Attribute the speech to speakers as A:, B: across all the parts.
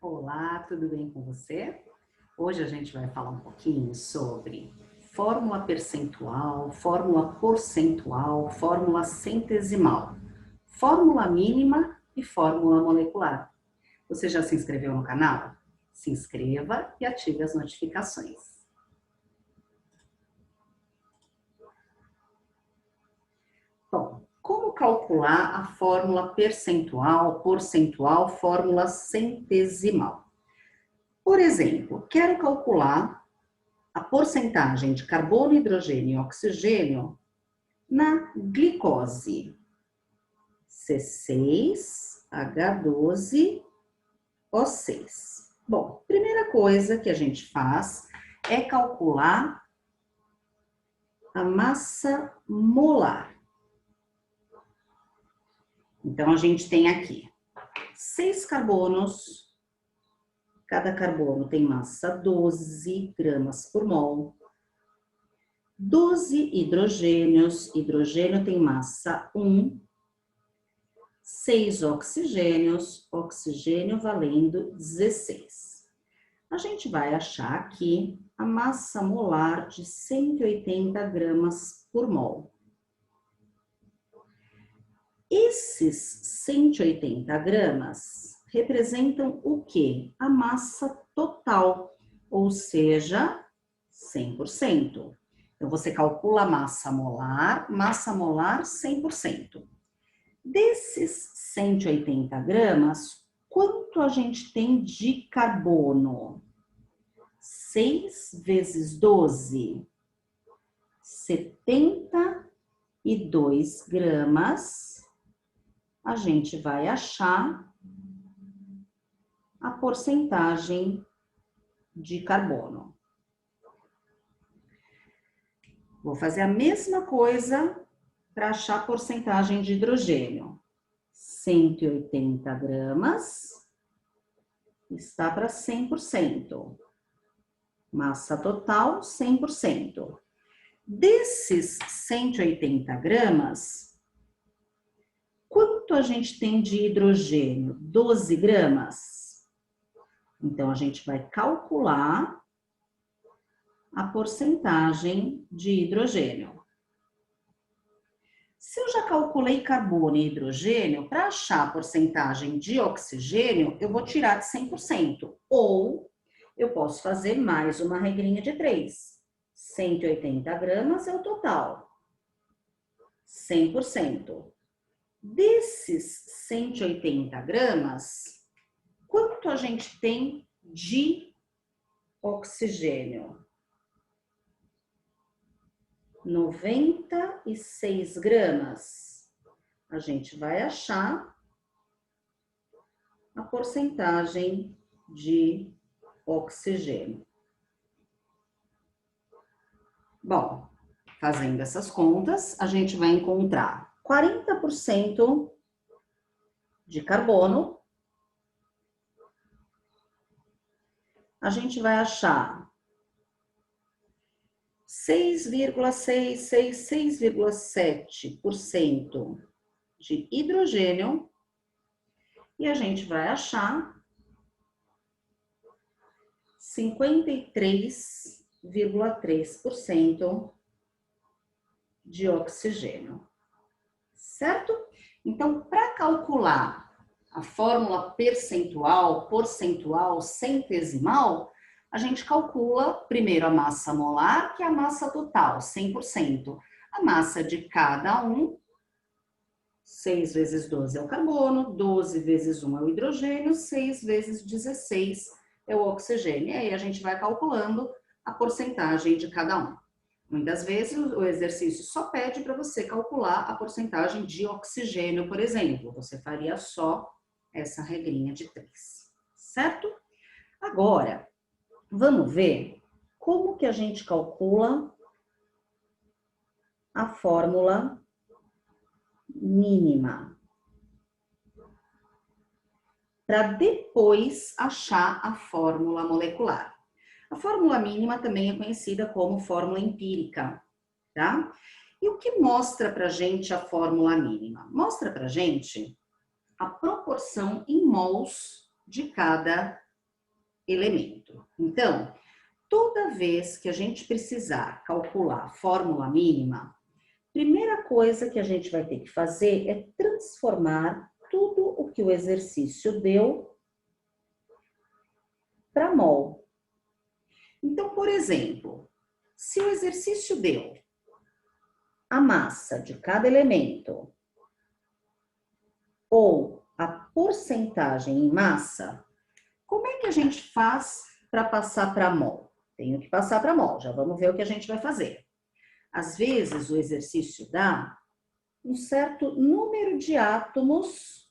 A: Olá, tudo bem com você? Hoje a gente vai falar um pouquinho sobre fórmula percentual, fórmula porcentual, fórmula centesimal, fórmula mínima e fórmula molecular. Você já se inscreveu no canal? Se inscreva e ative as notificações. Bom, como calcular a fórmula percentual, porcentual, fórmula centesimal? Por exemplo, quero calcular a porcentagem de carbono, hidrogênio e oxigênio na glicose. C6H12O6. Bom, primeira coisa que a gente faz é calcular a massa molar. Então, a gente tem aqui 6 carbonos, cada carbono tem massa 12 gramas por mol. 12 hidrogênios, hidrogênio tem massa 1. 6 oxigênios, oxigênio valendo 16. A gente vai achar aqui a massa molar de 180 gramas por mol. Esses 180 gramas representam o quê? A massa total, ou seja, 100%. Então, você calcula a massa molar 100%. Desses 180 gramas, quanto a gente tem de carbono? 6 vezes 12, 72 gramas. A gente vai achar a porcentagem de carbono. Vou fazer a mesma coisa para achar a porcentagem de hidrogênio. 180 gramas está para 100%. Massa total, 100%. Desses 180 gramas, quanto a gente tem de hidrogênio? 12 gramas. Então, a gente vai calcular a porcentagem de hidrogênio. Se eu já calculei carbono e hidrogênio, para achar a porcentagem de oxigênio, eu vou tirar de 100%. Ou eu posso fazer mais uma regrinha de 3. 180 gramas é o total. 100%. Desses 180 gramas, quanto a gente tem de oxigênio? 96 gramas. A gente vai achar a porcentagem de oxigênio. Bom, fazendo essas contas, a gente vai encontrar 40% de carbono. A gente vai achar 6,7% de hidrogênio e a gente vai achar 53,3% de oxigênio, certo? Então, para calcular a fórmula percentual, porcentual, centesimal, a gente calcula primeiro a massa molar, que é a massa total, 100%. A massa de cada um, 6 vezes 12 é o carbono, 12 vezes 1 é o hidrogênio, 6 vezes 16 é o oxigênio. E aí a gente vai calculando a porcentagem de cada um. Muitas vezes o exercício só pede para você calcular a porcentagem de oxigênio, por exemplo. Você faria só essa regrinha de 3, certo? Agora, vamos ver como que a gente calcula a fórmula mínima. Para depois achar a fórmula molecular. A fórmula mínima também é conhecida como fórmula empírica, tá? E o que mostra pra gente a fórmula mínima? Mostra pra gente a proporção em mols de cada elemento. Então, toda vez que a gente precisar calcular a fórmula mínima, primeira coisa que a gente vai ter que fazer é transformar tudo o que o exercício deu para mol. Então, por exemplo, se o exercício deu a massa de cada elemento ou a porcentagem em massa, como é que a gente faz para passar para mol? Tenho que passar para mol, já vamos ver o que a gente vai fazer. Às vezes, o exercício dá um certo número de átomos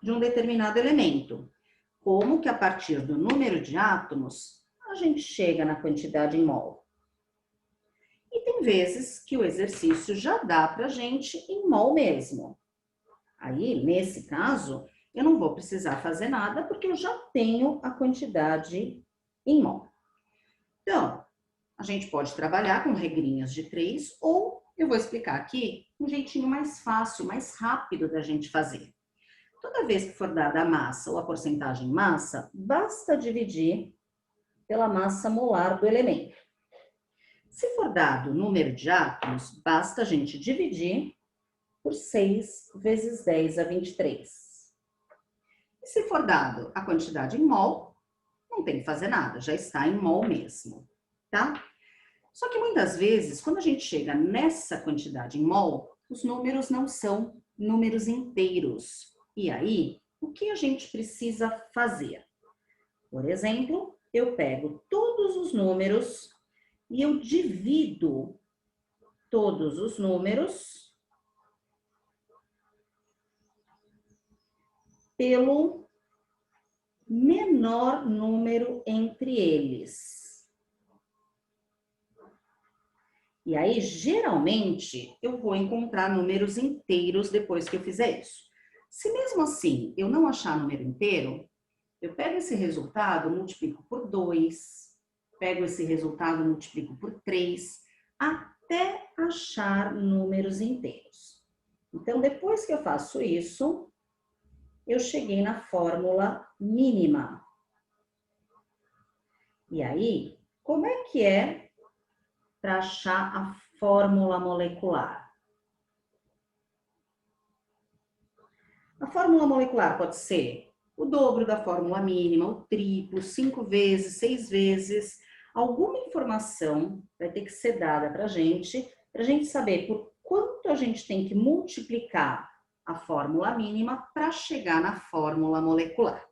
A: de um determinado elemento. Como que a partir do número de átomos, a gente chega na quantidade em mol? E tem vezes que o exercício já dá para a gente em mol mesmo. Aí, nesse caso, eu não vou precisar fazer nada porque eu já tenho a quantidade em mol. Então, a gente pode trabalhar com regrinhas de 3 ou eu vou explicar aqui um jeitinho mais fácil, mais rápido da gente fazer. Toda vez que for dada a massa ou a porcentagem em massa, basta dividir pela massa molar do elemento. Se for dado o número de átomos, basta a gente dividir por 6 vezes 10 a 23. E se for dado a quantidade em mol, não tem que fazer nada, já está em mol mesmo, tá? Só que muitas vezes, quando a gente chega nessa quantidade em mol, os números não são números inteiros. E aí, o que a gente precisa fazer? Por exemplo, eu pego todos os números e eu divido todos os números pelo menor número entre eles. E aí, geralmente, eu vou encontrar números inteiros depois que eu fizer isso. Se mesmo assim eu não achar número inteiro, eu pego esse resultado, multiplico por 2, pego esse resultado, multiplico por 3, até achar números inteiros. Então, depois que eu faço isso, eu cheguei na fórmula mínima. E aí, como é que é para achar a fórmula molecular? A fórmula molecular pode ser o dobro da fórmula mínima, o triplo, 5 vezes, 6 vezes. Alguma informação vai ter que ser dada para a gente saber por quanto a gente tem que multiplicar a fórmula mínima para chegar na fórmula molecular.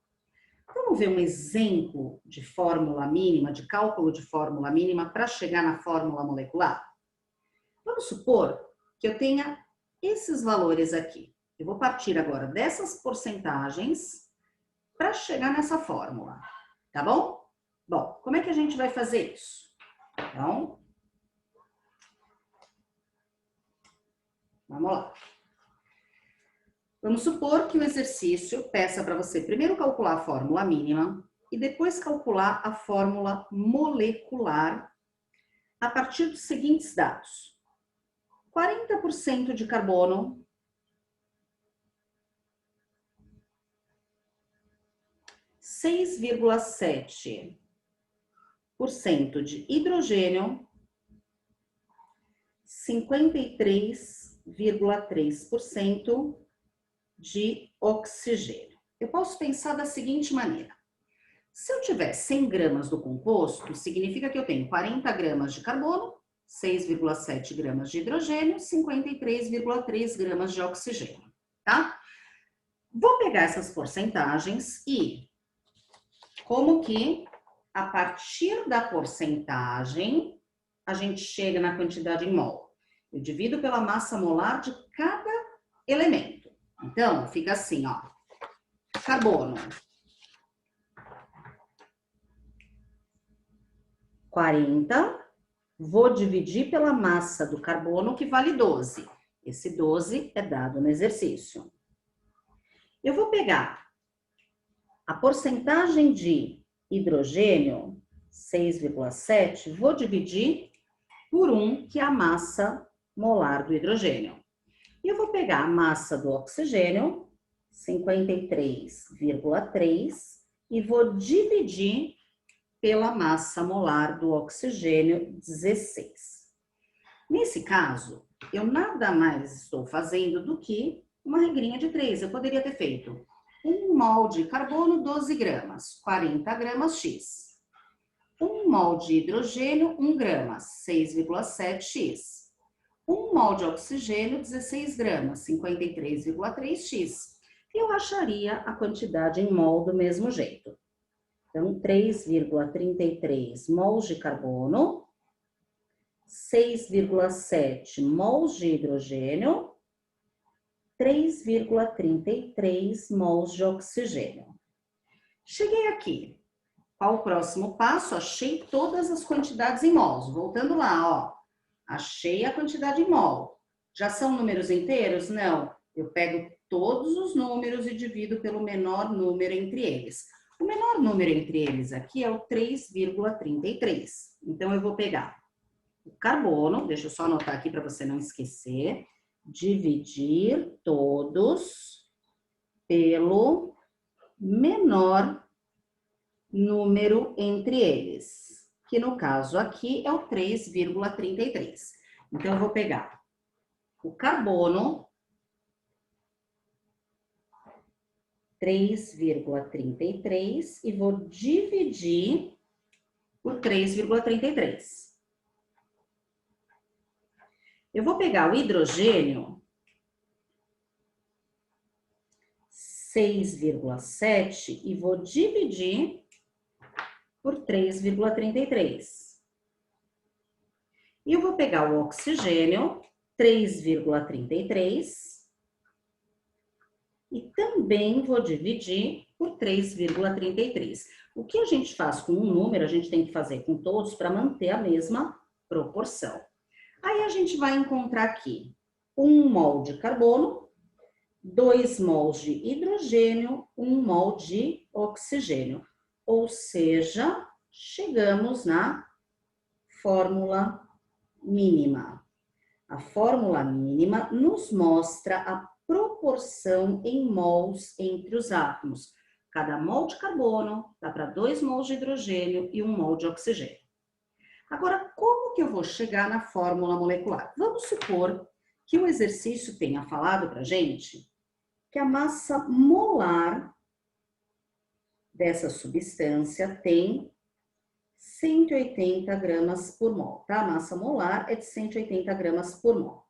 A: Vamos ver um exemplo de fórmula mínima, de cálculo de fórmula mínima para chegar na fórmula molecular? Vamos supor que eu tenha esses valores aqui. Eu vou partir agora dessas porcentagens para chegar nessa fórmula, tá bom? Bom, como é que a gente vai fazer isso? Então, vamos lá. Vamos supor que o exercício peça para você primeiro calcular a fórmula mínima e depois calcular a fórmula molecular a partir dos seguintes dados. 40% de carbono, 6,7% de hidrogênio, 53,3% de oxigênio. Eu posso pensar da seguinte maneira. Se eu tiver 100 gramas do composto, significa que eu tenho 40 gramas de carbono, 6,7 gramas de hidrogênio, 53,3 gramas de oxigênio, tá? Vou pegar essas porcentagens e como que a partir da porcentagem a gente chega na quantidade em mol. Eu divido pela massa molar de cada elemento. Então, fica assim, ó. Carbono. 40. Vou dividir pela massa do carbono, que vale 12. Esse 12 é dado no exercício. Eu vou pegar a porcentagem de hidrogênio, 6,7, vou dividir por 1, que é a massa molar do hidrogênio. E eu vou pegar a massa do oxigênio, 53,3 e vou dividir pela massa molar do oxigênio, 16. Nesse caso, eu nada mais estou fazendo do que uma regrinha de 3. Eu poderia ter feito 1 mol de carbono, 12 gramas, 40 gramas X. 1 mol de hidrogênio, 1 grama, 6,7x. 1 mol de oxigênio, 16 gramas, 53,3x. Eu acharia a quantidade em mol do mesmo jeito. Então, 3,33 mols de carbono, 6,7 mols de hidrogênio, 3,33 mols de oxigênio. Cheguei aqui. Qual o próximo passo? Achei todas as quantidades em mols. Voltando lá, ó. Achei a quantidade em mol. Já são números inteiros? Não. Eu pego todos os números e divido pelo menor número entre eles. O menor número entre eles aqui é o 3,33. Então, eu vou pegar o carbono, deixa eu só anotar aqui para você não esquecer, dividir todos pelo menor número entre eles, que no caso aqui é o 3,33. Então, eu vou pegar o carbono, 3,33, e vou dividir por 3,33. Eu vou pegar o hidrogênio, 6,7, e vou dividir por 3,33. E eu vou pegar o oxigênio, 3,33, e também vou dividir por 3,33. O que a gente faz com um número, a gente tem que fazer com todos para manter a mesma proporção. Aí a gente vai encontrar aqui 1 mol de carbono, 2 mols de hidrogênio, 1 mol de oxigênio. Ou seja, chegamos na fórmula mínima. A fórmula mínima nos mostra a proporção em mols entre os átomos. Cada mol de carbono dá para 2 mols de hidrogênio e 1 mol de oxigênio. Agora, como que eu vou chegar na fórmula molecular? Vamos supor que o exercício tenha falado para a gente que a massa molar dessa substância tem 180 gramas por mol, tá? A massa molar é de 180 gramas por mol.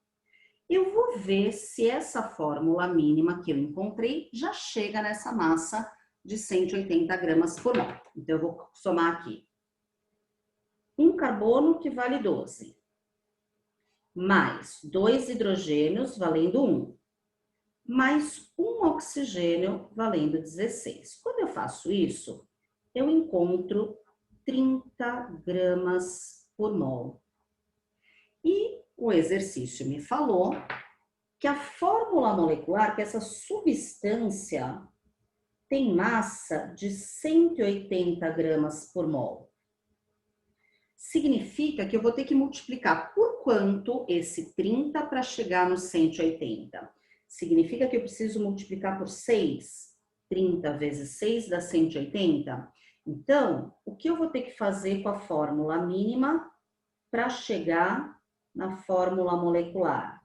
A: Eu vou ver se essa fórmula mínima que eu encontrei já chega nessa massa de 180 gramas por mol. Então, eu vou somar aqui. Um carbono que vale 12, mais 2 hidrogênios valendo 1, mais um oxigênio valendo 16. Quando eu faço isso, eu encontro 30 gramas por mol. E o exercício me falou que a fórmula molecular, que essa substância tem massa de 180 gramas por mol. Significa que eu vou ter que multiplicar por quanto esse 30 para chegar no 180? Significa que eu preciso multiplicar por 6. 30 vezes 6 dá 180. Então, o que eu vou ter que fazer com a fórmula mínima para chegar na fórmula molecular?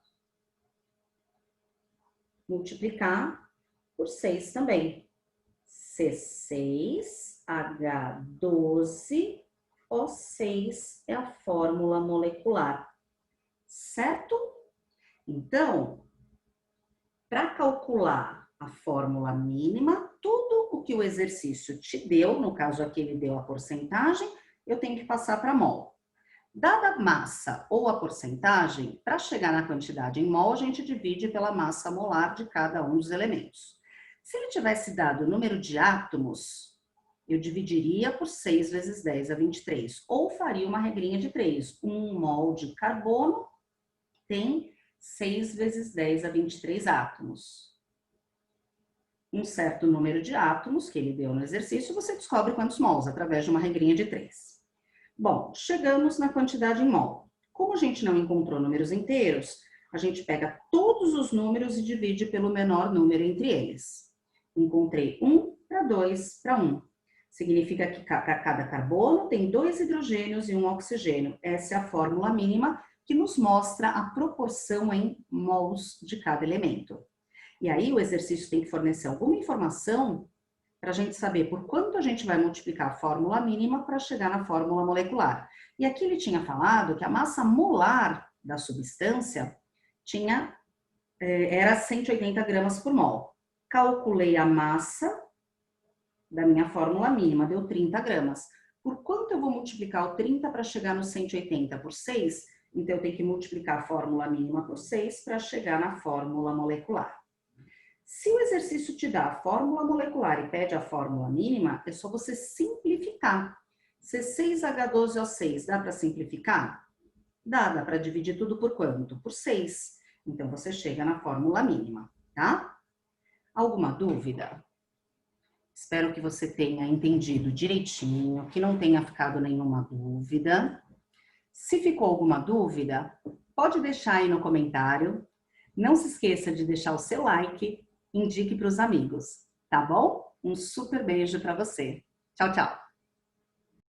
A: Multiplicar por 6 também. C6H12 O6 é a fórmula molecular, certo? Então, para calcular a fórmula mínima, tudo o que o exercício te deu, no caso aqui ele deu a porcentagem, eu tenho que passar para mol. Dada a massa ou a porcentagem, para chegar na quantidade em mol, a gente divide pela massa molar de cada um dos elementos. Se ele tivesse dado o número de átomos, eu dividiria por 6 vezes 10 a 23, ou faria uma regrinha de 3. 1 mol de carbono tem 6 vezes 10 a 23 átomos. Um certo número de átomos que ele deu no exercício, você descobre quantos mols, através de uma regrinha de 3. Bom, chegamos na quantidade em mol. Como a gente não encontrou números inteiros, a gente pega todos os números e divide pelo menor número entre eles. Encontrei 1 para 2 para 1. Significa que para cada carbono tem 2 hidrogênios e 1 oxigênio. Essa é a fórmula mínima que nos mostra a proporção em mols de cada elemento. E aí o exercício tem que fornecer alguma informação para a gente saber por quanto a gente vai multiplicar a fórmula mínima para chegar na fórmula molecular. E aqui ele tinha falado que a massa molar da substância era 180 gramas por mol. Calculei a massa da minha fórmula mínima, deu 30 gramas. Por quanto eu vou multiplicar o 30 para chegar no 180? Por 6? Então, eu tenho que multiplicar a fórmula mínima por 6 para chegar na fórmula molecular. Se o exercício te dá a fórmula molecular e pede a fórmula mínima, é só você simplificar. C6H12O6, dá para simplificar? Dá para dividir tudo por quanto? Por 6. Então, você chega na fórmula mínima, tá? Alguma dúvida? Espero que você tenha entendido direitinho, que não tenha ficado nenhuma dúvida. Se ficou alguma dúvida, pode deixar aí no comentário. Não se esqueça de deixar o seu like, indique para os amigos, tá bom? Um super beijo para você. Tchau, tchau!